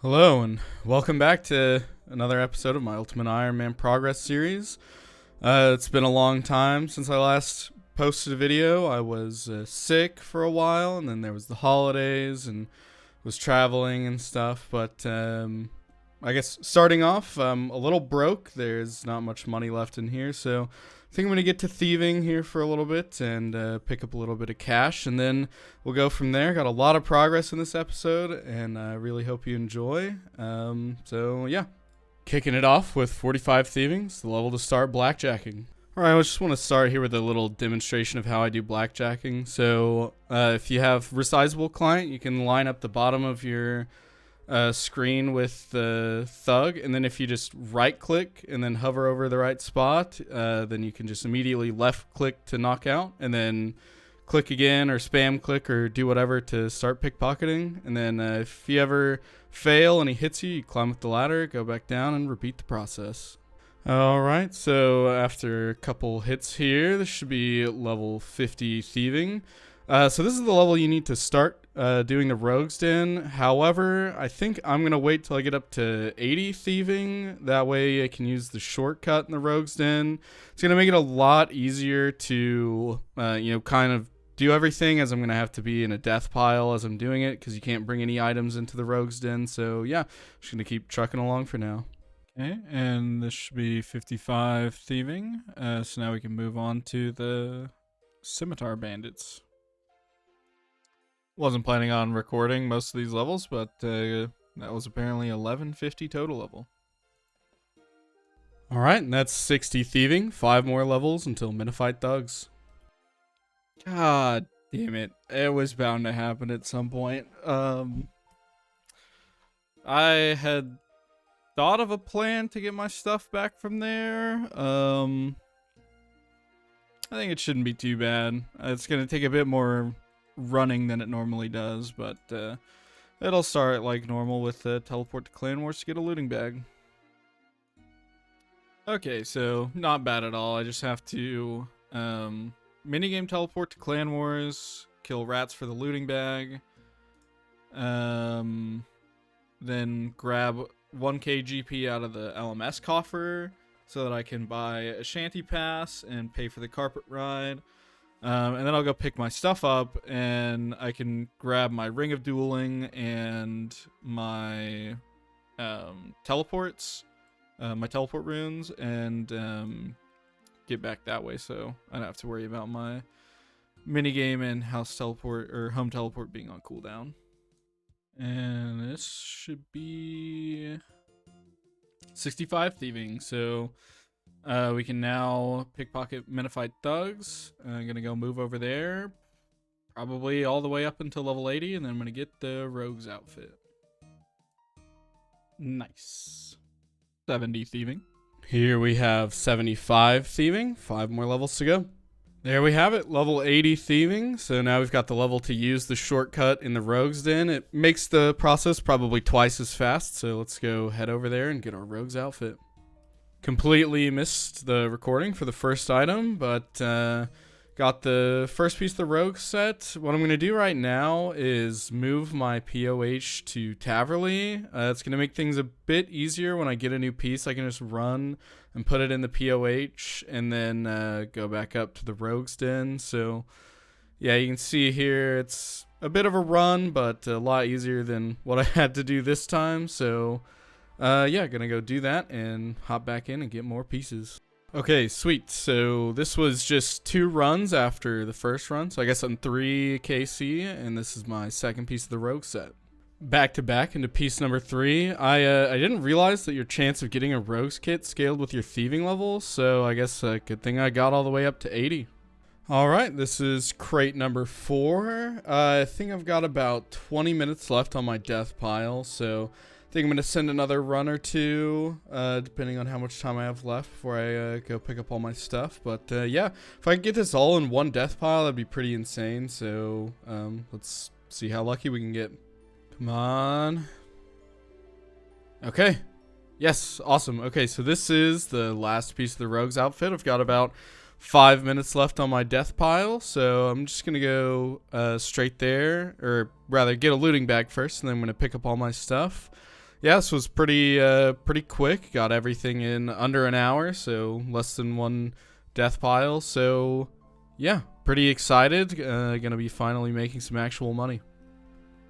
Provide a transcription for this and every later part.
Hello and welcome back to another episode of my Ultimate Iron Man Progress series. It's been a long time since I last posted a video. I was sick for a while, and then there was the holidays and was traveling and stuff. But I guess starting off, I'm a little broke. There's not much money left in here, so I think I'm going to get to thieving here for a little bit and pick up a little bit of cash, and then we'll go from there. Got a lot of progress in this episode, and I really hope you enjoy. So yeah, kicking it off with 45 thievings, the level to start blackjacking. Alright, I just want to start here with a little demonstration of how I do blackjacking. So if you have resizable client, you can line up the bottom of your screen with the thug, and then if you just right click and then hover over the right spot, then you can just immediately left click to knock out, and then click again or spam click or do whatever to start pickpocketing. And then if you ever fail and he hits you, you climb up the ladder, go back down, and repeat the process. Alright, so after a couple hits here, this should be level 50 thieving. So this is the level you need to start doing the Rogue's Den. However, I think I'm going to wait till I get up to 80 thieving. That way I can use the shortcut in the Rogue's Den. It's going to make it a lot easier to, kind of do everything, as I'm going to have to be in a death pile as I'm doing it, because you can't bring any items into the Rogue's Den. So yeah, just going to keep trucking along for now. Okay, and this should be 55 thieving. So now we can move on to the scimitar bandits. Wasn't planning on recording most of these levels, but that was apparently 1150 total level. Alright, and that's 60 thieving, 5 more levels until Minified Thugs. God damn it. It was bound to happen at some point. I had thought of a plan to get my stuff back from there. I think it shouldn't be too bad. It's going to take a bit more running than it normally does, but it'll start like normal with teleport to Clan Wars to get a looting bag. Okay, so not bad at all. I just have to minigame teleport to Clan Wars, kill rats for the looting bag, then grab 1k GP out of the LMS coffer so that I can buy a shanty pass and pay for the carpet ride. And then I'll go pick my stuff up, and I can grab my Ring of Dueling and my teleports, my teleport runes, and get back that way, so I don't have to worry about my minigame and house teleport or home teleport being on cooldown. And this should be 65 thieving, so we can now pickpocket Minified Thugs. I'm going to go move over there, probably all the way up until level 80, and then I'm going to get the Rogue's outfit. Nice. 70 thieving. Here we have 75 thieving, 5 more levels to go. There we have it, level 80 thieving. So now we've got the level to use the shortcut in the Rogue's Den. It makes the process probably twice as fast, so let's go head over there and get our Rogue's outfit. Completely missed the recording for the first item, but got the first piece of the Rogue set. What I'm going to do right now is move my POH to Taverley. It's going to make things a bit easier when I get a new piece. I can just run and put it in the POH and then go back up to the Rogue's Den. So yeah, you can see here it's a bit of a run, but a lot easier than what I had to do this time. So yeah, gonna go do that and hop back in and get more pieces. Okay, sweet. So this was just 2 runs after the first run. So I guess I'm 3 KC, and this is my second piece of the Rogue set. Back to back into piece number 3. I didn't realize that your chance of getting a Rogue's kit scaled with your thieving level, so I guess a good thing I got all the way up to 80. Alright, this is crate number 4. I think I've got about 20 minutes left on my death pile, so I think I'm going to send another run or two, depending on how much time I have left before I go pick up all my stuff. But yeah, if I could get this all in one death pile, that'd be pretty insane. So let's see how lucky we can get. Come on. Okay. Yes, awesome. Okay, so this is the last piece of the Rogue's outfit. I've got about 5 minutes left on my death pile, so I'm just going to go straight there, or rather get a looting bag first, and then I'm going to pick up all my stuff. yeah, this was pretty quick. Got everything in under an hour, so less than one death pile. So yeah, pretty excited. Gonna be finally making some actual money.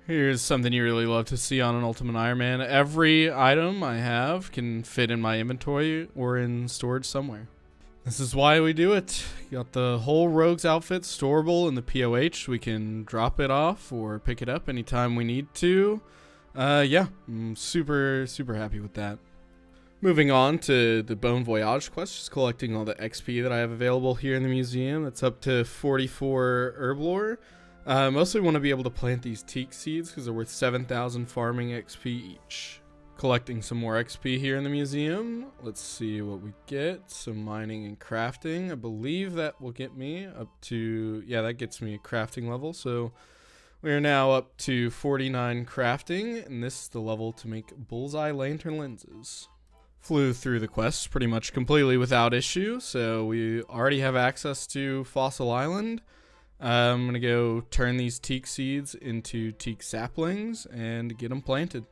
Here's something you really love to see on an Ultimate Iron Man. Every item I have can fit in my inventory or in storage somewhere. This is why we do it. Got the whole Rogue's outfit storable in the POH. We can drop it off or pick it up anytime we need to. Yeah, I'm super happy with that. Moving on to the Bon Voyage quest, just collecting all the XP that I have available here in the museum. That's up to 44 herb lore. I mostly want to be able to plant these teak seeds because they're worth 7,000 farming XP each. Collecting some more XP here in the museum. Let's see what we get. Some mining and crafting. I believe that will get me up to, yeah, that gets me a crafting level. So we are now up to 49 crafting, and this is the level to make bullseye lantern lenses. Flew through the quest pretty much completely without issue, so we already have access to Fossil Island. I'm going to go turn these teak seeds into teak saplings and get them planted.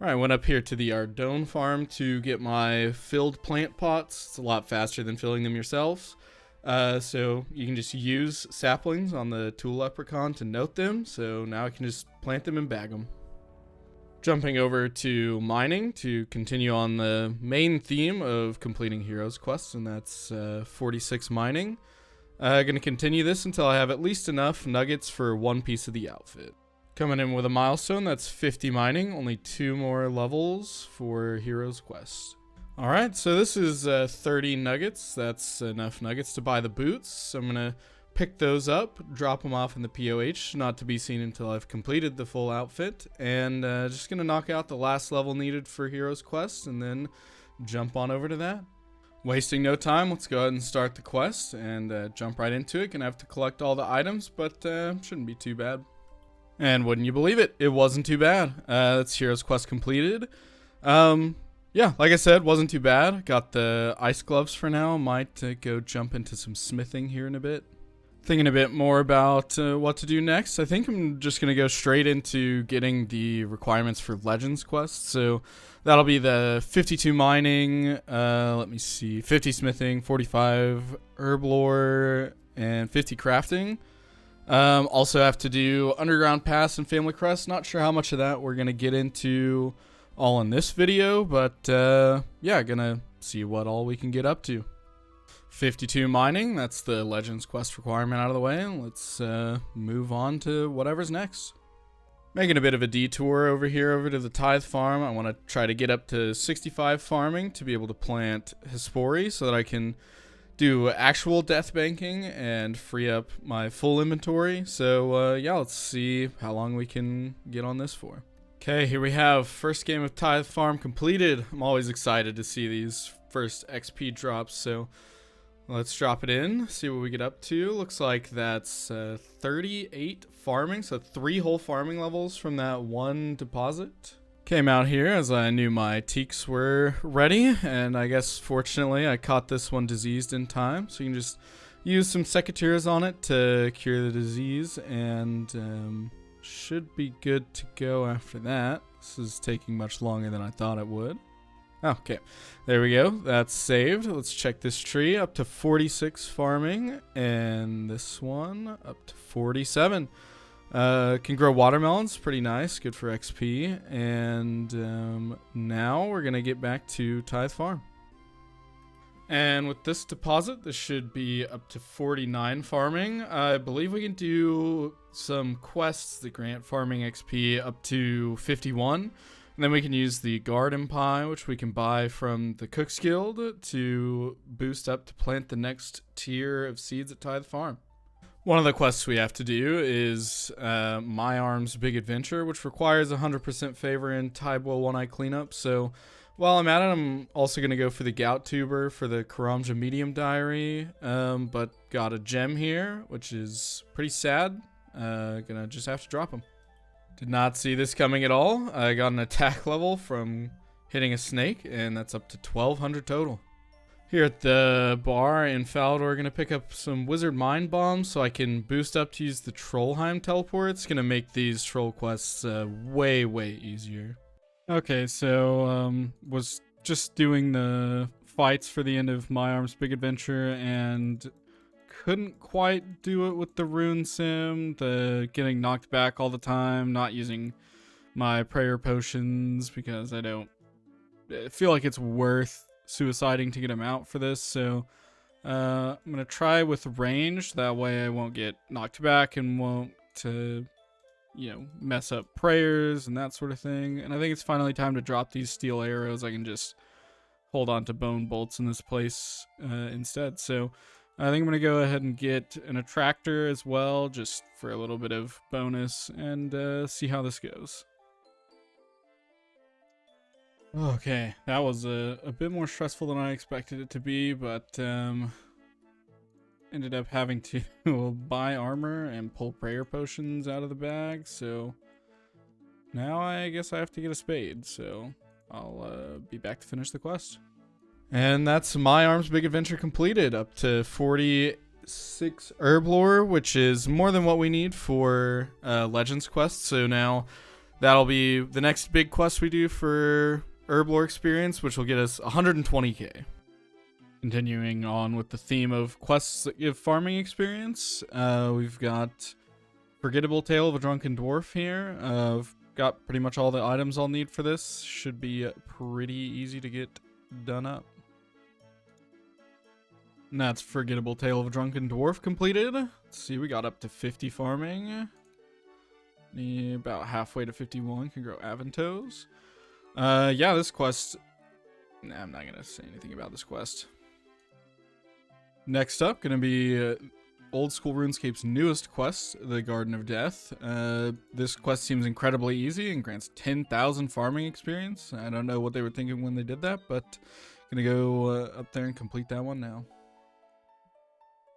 Alright, I went up here to the Ardone farm to get my filled plant pots. It's a lot faster than filling them yourselves. So you can just use saplings on the tool leprechaun to note them. So now I can just plant them and bag them. Jumping over to mining to continue on the main theme of completing Heroes quests, and that's 46 mining. Gonna continue this until I have at least enough nuggets for one piece of the outfit. Coming in with a milestone, that's 50 mining, only 2 more levels for Heroes Quest. Alright, so this is 30 nuggets. That's enough nuggets to buy the boots. So I'm gonna pick those up, drop them off in the POH, not to be seen until I've completed the full outfit, and just gonna knock out the last level needed for Heroes Quest and then jump on over to that. Wasting no time, let's go ahead and start the quest and jump right into it. Gonna have to collect all the items, but shouldn't be too bad. And wouldn't you believe it, it wasn't too bad. That's Heroes Quest completed. Yeah, like I said, wasn't too bad. Got the ice gloves for now. Might go jump into some smithing here in a bit. Thinking a bit more about what to do next. I think I'm just going to go straight into getting the requirements for Legends Quest. So that'll be the 52 mining, let me see, 50 smithing, 45 herb lore, and 50 crafting. Also have to do Underground Pass and Family Crest. Not sure how much of that we're going to get into all in this video, but yeah, gonna see what all we can get up to. 52 mining, that's the Legends Quest requirement out of the way. Let's move on to whatever's next. Making a bit of a detour over here over to the Tithe farm. I want to try to get up to 65 farming to be able to plant Hespori so that I can do actual death banking and free up my full inventory. So yeah, let's see how long we can get on this for. Okay, here we have first game of Tithe Farm completed. I'm always excited to see these first XP drops, so let's drop it in, see what we get up to. Looks like that's 38 farming, so 3 whole farming levels from that one deposit. Came out here as I knew my teaks were ready, and I guess fortunately I caught this one diseased in time, so you can just use some secateurs on it to cure the disease, and should be good to go after that. This is taking much longer than I thought it would. Okay, there we go. That's saved. Let's check this tree. Up to 46 farming, and this one up to 47. Can grow watermelons. Pretty nice. Good for XP. And now we're going to get back to Tithe Farm. And with this deposit, this should be up to 49 farming. I believe we can do some quests that grant farming XP up to 51. And then we can use the garden pie, which we can buy from the Cook's Guild to boost up to plant the next tier of seeds at Tithe Farm. One of the quests we have to do is My Arm's Big Adventure, which requires 100% favor in Tybwell One-Eye Cleanup. So while I'm at it, I'm also going to go for the Gout Tuber for the Karamja Medium Diary, but got a gem here, which is pretty sad. Gonna just have to drop them. Did not see this coming at all. I got an attack level from hitting a snake, and that's up to 1200 total. Here at the bar in Falador, going to pick up some Wizard Mind Bombs so I can boost up to use the Trollheim teleport. It's going to make these troll quests way, way easier. Okay, so was just doing the fights for the end of My Arms Big Adventure and couldn't quite do it with the rune sim, the getting knocked back all the time, not using my prayer potions because I feel like it's worth suiciding to get him out for this. So I'm gonna try with range. That way I won't get knocked back and won't mess up prayers and that sort of thing. And I think it's finally time to drop these steel arrows. I can just hold on to bone bolts in this place instead. So I think I'm going to go ahead and get an attractor as well, just for a little bit of bonus, and see how this goes. Okay, that was a bit more stressful than I expected it to be, but ended up having to buy armor and pull prayer potions out of the bag, so now I guess I have to get a spade, so I'll be back to finish the quest. And that's My Arms Big Adventure completed, up to 46 herb lore, which is more than what we need for Legends quest. So now that'll be the next big quest we do for herb lore experience, which will get us 120k. Continuing on with the theme of quests that give farming experience, we've got Forgettable Tale of a Drunken Dwarf here. I've got pretty much all the items I'll need for this. Should be pretty easy to get done up. And that's Forgettable Tale of a Drunken Dwarf completed. Let's see, we got up to 50 farming. About halfway to 51 can grow Aventos. Yeah, this quest... Nah, I'm not going to say anything about this quest. Next up, going to be Old School RuneScape's newest quest, the Garden of Death. This quest seems incredibly easy and grants 10,000 farming experience. I don't know what they were thinking when they did that, but going to go up there and complete that one now.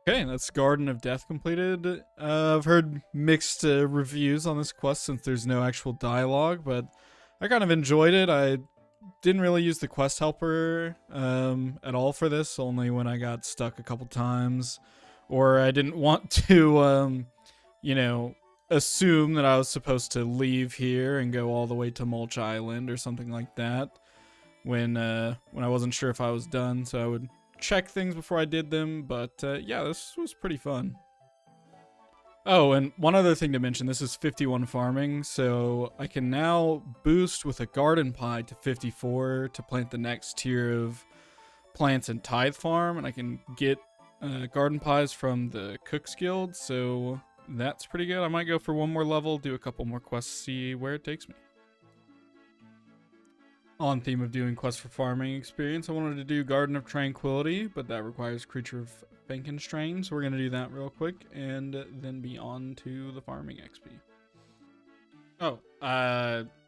Okay, that's Garden of Death completed. I've heard mixed reviews on this quest since there's no actual dialogue, but I kind of enjoyed it. I didn't really use the quest helper at all for this, only when I got stuck a couple times, or I didn't want to, assume that I was supposed to leave here and go all the way to Mulch Island or something like that when I wasn't sure if I was done, so I would check things before I did them, but yeah, this was pretty fun. Oh, and one other thing to mention, this is 51 farming, so I can now boost with a garden pie to 54 to plant the next tier of plants in Tithe Farm, and I can get garden pies from the Cook's Guild, so that's pretty good. I might go for one more level, do a couple more quests, see where it takes me. On theme of doing quests for farming experience, I wanted to do Garden of Tranquility, but that requires Creature of Frankenstein, so we're going to do that real quick, and then be on to the farming XP. Oh,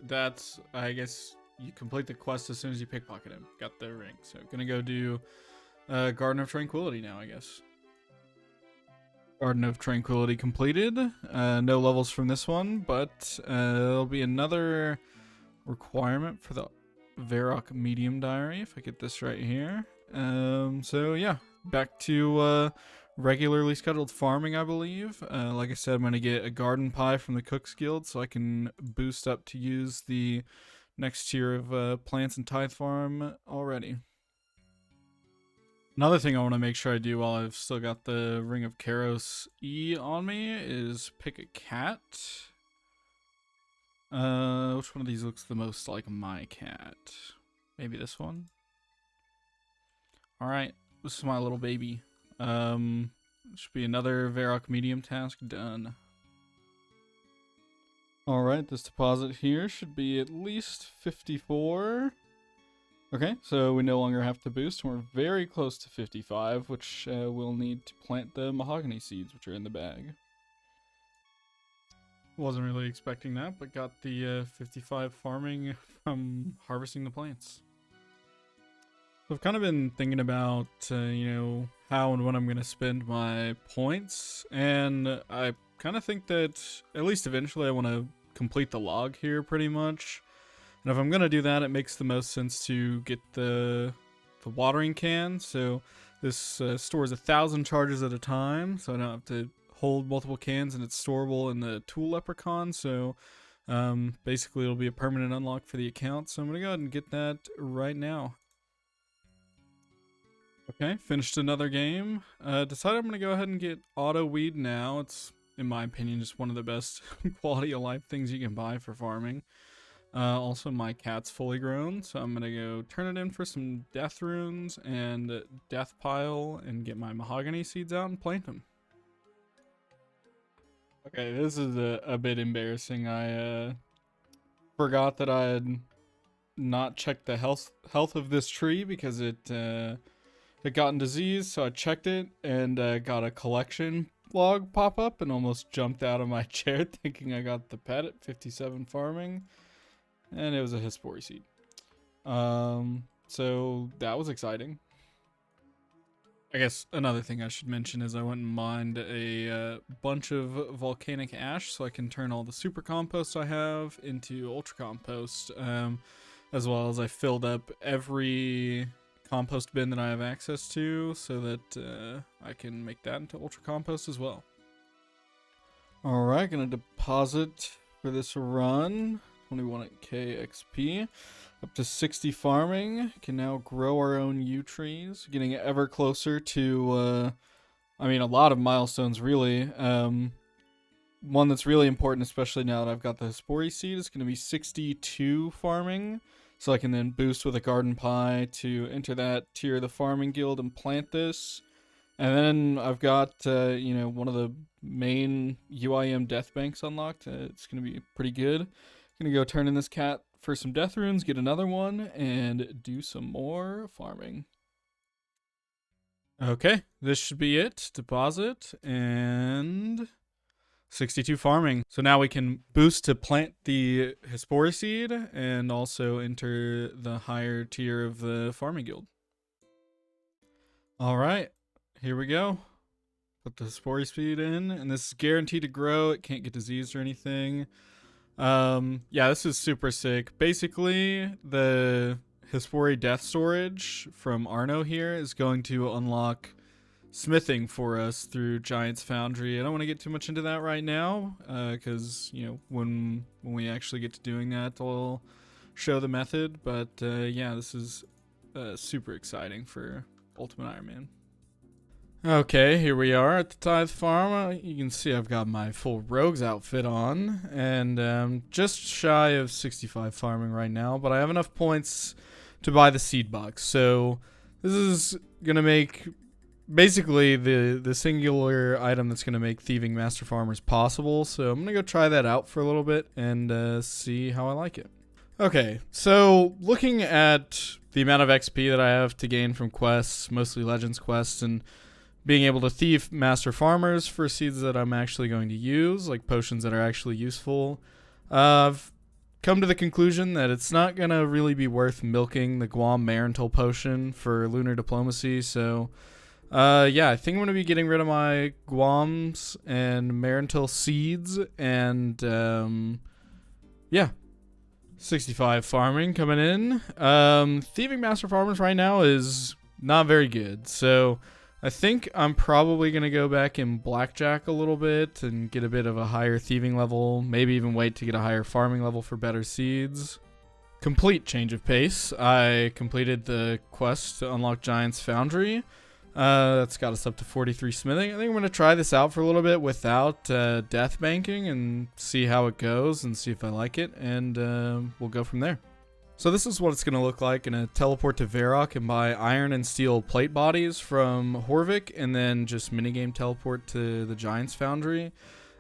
that's, I guess, you complete the quest as soon as you pickpocket him. Got the ring, so gonna go do Garden of Tranquility now, I guess. Garden of Tranquility completed. No levels from this one, but there'll be another requirement for the Varrock Medium Diary, if I get this right here. So yeah, back to regularly scheduled farming, I believe. Like I said, I'm going to get a garden pie from the Cook's Guild so I can boost up to use the next tier of plants in Tithe Farm already. Another thing I want to make sure I do while I've still got the Ring of Karos E on me is pick a cat. Which one of these looks the most like my cat? Maybe this one? Alright, this is my little baby. Should be another Varrock medium task done. Alright, this deposit here should be at least 54. Okay, so we no longer have to boost. We're very close to 55, which we'll need to plant the mahogany seeds, which are in the bag. Wasn't really expecting that, but got the 55 farming from harvesting the plants. So I've kind of been thinking about, how and when I'm going to spend my points, and I kind of think that at least eventually I want to complete the log here pretty much. And if I'm going to do that, it makes the most sense to get the watering can. So this stores 1,000 charges at a time, so I don't have to hold multiple cans, and it's storable in the Tool Leprechaun. So Basically, it'll be a permanent unlock for the account, so I'm going to go ahead and get that right now. Okay, finished another game. Decided I'm going to go ahead and get auto weed now. It's, in my opinion, just one of the best quality of life things you can buy for farming. Also, my cat's fully grown, so I'm going to go turn it in for some death runes and death pile and get my mahogany seeds out and plant them. Okay, this is a bit embarrassing. I forgot that I had not checked the health of this tree because it gotten disease, so I checked it and got a collection log pop up and almost jumped out of my chair thinking I got the pet at 57 farming, and it was a Hespori seed. So that was exciting. I guess another thing I should mention is I went and mined a bunch of volcanic ash so I can turn all the super compost I have into ultra compost, as well as I filled up every compost bin that I have access to so that I can make that into ultra compost as well. Alright, gonna deposit for this run 21k XP. Up to 60 farming. Can now grow our own yew trees. Getting ever closer to, I mean, a lot of milestones, really. One that's really important, especially now that I've got the Hespori seed, is going to be 62 farming. So I can then boost with a garden pie to enter that tier of the farming guild and plant this. And then I've got, you know, one of the main UIM death banks unlocked. It's going to be pretty good. Gonna go turn in this cat for some death runes, get another one, and do some more farming. Okay, this should be it. Deposit and 62 farming. So now we can boost to plant the Hespori seed and also enter the higher tier of the farming guild. All right, here we go. Put the Hespori seed in, and this is guaranteed to grow. It can't get diseased or anything. Yeah, this is super sick. Basically, the Hespori death storage from Arno here is going to unlock smithing for us through Giant's Foundry. I don't want to get too much into that right now, because, you know, when we actually get to doing that, I'll show the method. But, yeah, this is super exciting for Ultimate Iron Man. Okay, here we are at the Tithe Farm. You can see I've got my full Rogues outfit on, and just shy of 65 farming right now, but I have enough points to buy the seed box. So this is going to make basically the singular item that's going to make thieving master farmers possible. So I'm going to go try that out for a little bit and see how I like it. Okay, so looking at the amount of XP that I have to gain from quests, mostly Legends quests, and being able to thieve master farmers for seeds that I'm actually going to use, like potions that are actually useful, I've come to the conclusion that it's not going to really be worth milking the Guam Marental potion for lunar diplomacy. So, yeah, I think I'm going to be getting rid of my Guams and Marental seeds, and, yeah. 65 farming coming in. Thieving master farmers right now is not very good, so I think I'm probably going to go back in blackjack a little bit and get a bit of a higher thieving level, maybe even wait to get a higher farming level for better seeds. Complete change of pace. I completed the quest to unlock Giant's Foundry. That's got us up to 43 smithing. I think I'm going to try this out for a little bit without death banking and see how it goes and see if I like it, and we'll go from there. So this is what it's going to look like. Going to teleport to Varrock and buy iron and steel plate bodies from Horvik, and then just minigame teleport to the Giant's Foundry.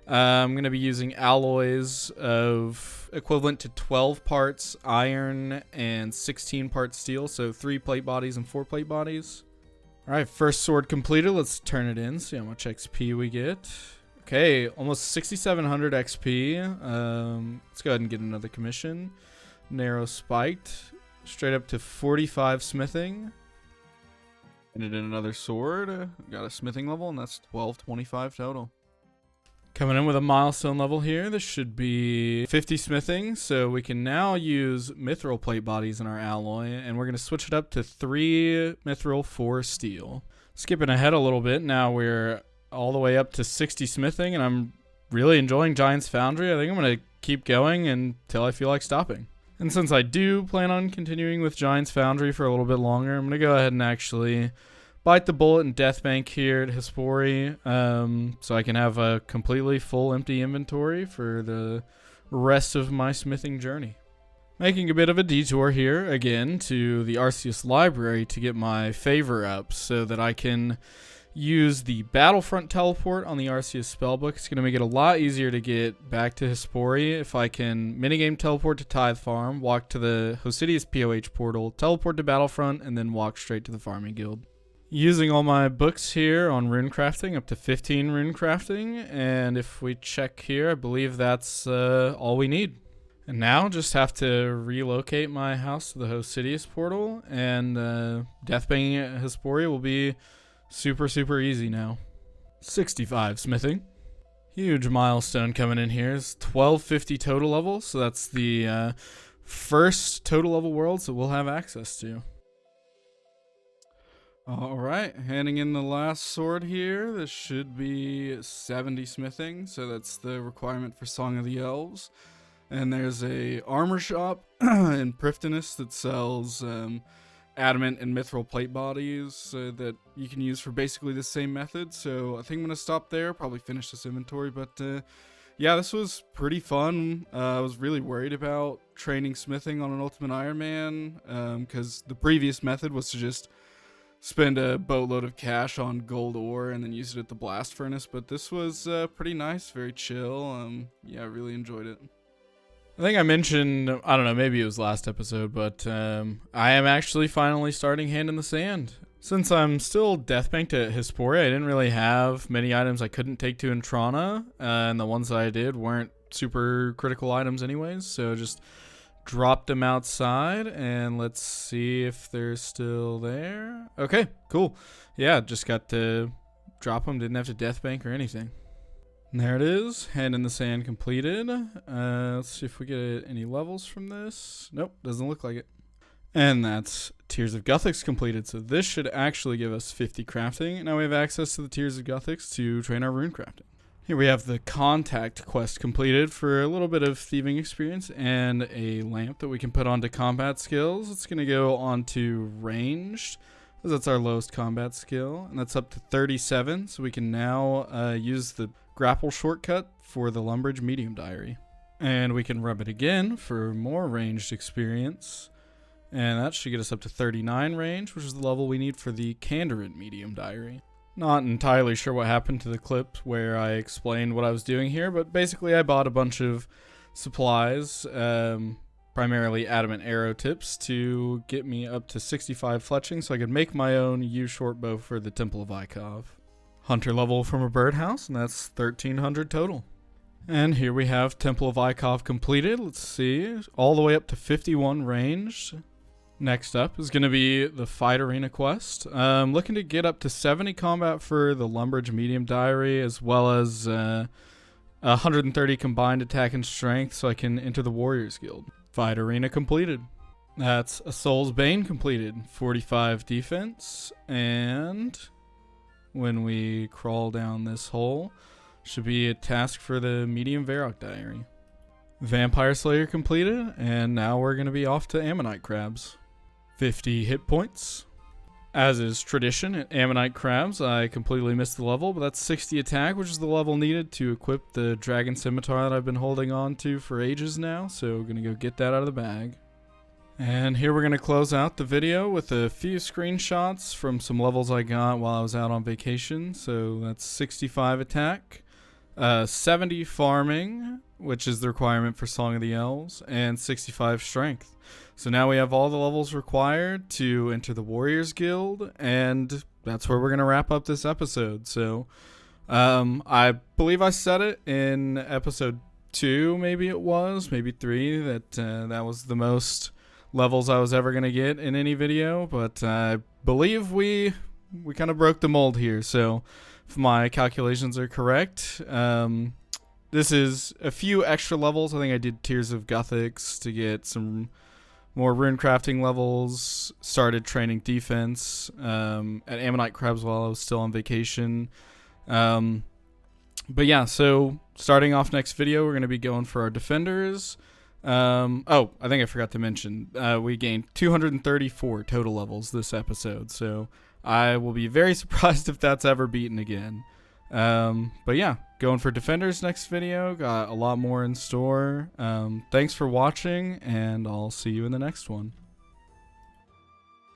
I'm going to be using alloys of equivalent to 12 parts iron and 16 parts steel, so 3 plate bodies and 4 plate bodies. Alright, first sword completed. Let's turn it in, see how much XP we get. Okay, almost 6,700 XP. Let's go ahead and get another commission. Narrow spiked, straight up to 45 smithing. And it in another sword. Got a smithing level, and that's 1225 total. Coming in with a milestone level here. This should be 50 smithing, so we can now use mithril plate bodies in our alloy, and we're going to switch it up to 3 mithril, 4 steel. Skipping ahead a little bit, now we're all the way up to 60 smithing, and I'm really enjoying Giant's Foundry. I think I'm going to keep going until I feel like stopping. And since I do plan on continuing with Giant's Foundry for a little bit longer, I'm going to go ahead and actually bite the bullet and Deathbank here at Hespori, so I can have a completely full empty inventory for the rest of my smithing journey. Making a bit of a detour here, again, to the Arceus Library to get my favor up so that I can use the Battlefront teleport on the Arceus spellbook. It's going to make it a lot easier to get back to Hespori if I can minigame teleport to Tithe Farm, walk to the Hosidius POH portal, teleport to Battlefront, and then walk straight to the Farming Guild. Using all my books here on runecrafting, up to 15 runecrafting, and if we check here, I believe that's all we need. And now just have to relocate my house to the Hosidius portal, and Deathbanging at Hespori will be super, super easy now. 65 smithing. Huge milestone coming in here is 1250 total level, so that's the first total level worlds that we'll have access to. Alright, handing in the last sword here. This should be 70 smithing, so that's the requirement for Song of the Elves. And there's a armor shop in Prifddinas that sells adamant and mithril plate bodies that you can use for basically the same method. So I think I'm going to stop there, probably finish this inventory. But yeah, this was pretty fun. I was really worried about training smithing on an Ultimate Iron Man because the previous method was to just spend a boatload of cash on gold ore and then use it at the blast furnace. But this was pretty nice, very chill. Yeah, I really enjoyed it. I think I mentioned, I don't know, maybe it was last episode, but I am actually finally starting Hand in the Sand. Since I'm still Deathbanked at Hespori, I didn't really have many items I couldn't take to Entrana, and the ones that I did weren't super critical items anyways, so just dropped them outside, and let's see if they're still there. Okay, cool. Yeah, just got to drop them, didn't have to Deathbank or anything. And there it is, Hand in the Sand completed. Let's see if we get any levels from this. Nope, doesn't look like it. And that's Tears of Guthix completed, so this should actually give us 50 crafting. Now we have access to the Tears of Guthix to train our rune crafting. Here we have the Contact quest completed for a little bit of thieving experience and a lamp that we can put onto combat skills. It's going to go onto ranged, because that's our lowest combat skill, and that's up to 37, so we can now use the grapple shortcut for the Lumbridge Medium Diary. And we can rub it again for more ranged experience. And that should get us up to 39 range, which is the level we need for the Kandarin Medium Diary. Not entirely sure what happened to the clip where I explained what I was doing here, but basically I bought a bunch of supplies, primarily adamant arrow tips, to get me up to 65 fletching so I could make my own U short bow for the Temple of Ikov. Hunter level from a birdhouse, and that's 1300 total. And here we have Temple of Ikov completed. Let's see, all the way up to 51 ranged. Next up is going to be the Fight Arena quest. Looking to get up to 70 combat for the Lumbridge Medium Diary, as well as 130 combined attack and strength so I can enter the Warriors Guild. Fight Arena completed. That's a Soul's Bane completed. 45 defense, and when we crawl down this hole, should be a task for the Medium Varrock Diary. Vampire Slayer completed, and now we're going to be off to Ammonite Crabs. 50 hit points. As is tradition at Ammonite Crabs, I completely missed the level, but that's 60 attack, which is the level needed to equip the Dragon Scimitar that I've been holding on to for ages now, so going to go get that out of the bag. And here we're going to close out the video with a few screenshots from some levels I got while I was out on vacation. So that's 65 attack, 70 farming, which is the requirement for Song of the Elves, and 65 strength. So now we have all the levels required to enter the Warriors Guild, and that's where we're going to wrap up this episode. So I believe I said it in episode 2, maybe 3, that that was the most levels I was ever going to get in any video, but I believe we kind of broke the mold here. So if my calculations are correct, this is a few extra levels. I think I did Tears of Guthix to get some more rune crafting levels, started training defense at Ammonite Crabs while I was still on vacation. But yeah, so starting off next video, we're going to be going for our defenders. I think I forgot to mention, we gained 234 total levels this episode, so I will be very surprised if that's ever beaten again. But yeah, going for defenders next video. Got a lot more in store. Thanks for watching, and I'll see you in the next one.